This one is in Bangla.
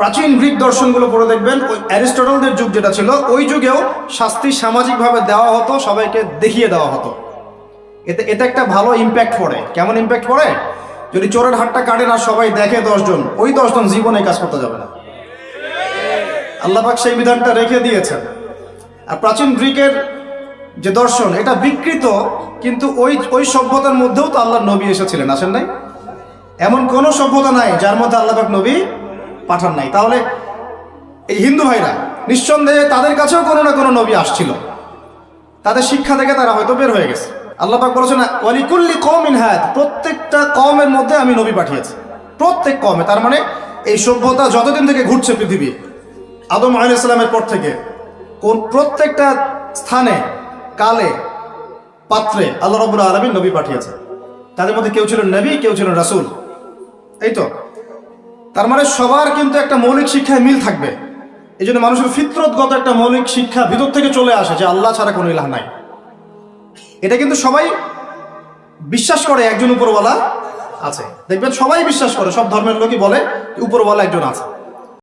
প্রাচীন গ্রিক দর্শনগুলো পড়ে দেখবেন, ওই অ্যারিস্টটলদের যুগ যেটা ছিল, ওই যুগেও শাস্তি সামাজিকভাবে দেওয়া হতো, সবাইকে দেখিয়ে দেওয়া হতো। এতে একটা ভালো ইম্প্যাক্ট পড়ে। কেমন ইম্প্যাক্ট পড়ে? যদি চোরের হাতটা কাটে না সবাই দেখে 10 জন, ওই 10 জন জীবনে কাজ করতে যাবে না। আল্লাহ পাক সেই বিধানটা রেখে দিয়েছেন। আর প্রাচীন গ্রিকের যে দর্শন, এটা বিকৃত, কিন্তু ওই সভ্যতার মধ্যেও তো আল্লাহর নবী এসেছিলেন, আসেন নাই? এমন কোন সভ্যতা নাই যার মধ্যে আল্লাহ পাক নবী পাঠান নাই। তাহলে এই হিন্দু ভাইরা নিঃসন্দেহে তাদের কাছেও কোনো না কোনো নবী আসছিল, তাদের শিক্ষা থেকে তারা হয়তো বের হয়ে গেছে। আল্লাহ পাক বলেছেন ওয়ালিকুল্লি কওমিন হাদ, প্রত্যেকটা কওমের মধ্যে আমি নবী পাঠিয়েছি। প্রত্যেক কওমে, তার মানে এই সভ্যতা যতদিন থেকে ঘুরছে পৃথিবী, আদম আলাইহিস সালামের পর থেকে, প্রত্যেকটা স্থানে, কালে, পাত্রে আল্লাহ রাব্বুল আলামিন নবী পাঠিয়েছে। তাদের মধ্যে কেউ ছিলেন নবী, কেউ ছিলেন রাসূল। এই তো, তার মানে সবার কিন্তু একটা মৌলিক শিক্ষায় মিল থাকবে। এই জন্য মানুষের ফিতরতগত একটা মৌলিক শিক্ষা ভিতর থেকে চলে আসে যে আল্লাহ ছাড়া কোনো ইলাহ নাই। এটা কিন্তু সবাই বিশ্বাস করে একজন উপরওয়ালা আছে। দেখবেন সবাই বিশ্বাস করে, সব ধর্মের লোকই বলে উপরওয়ালা একজন আছে।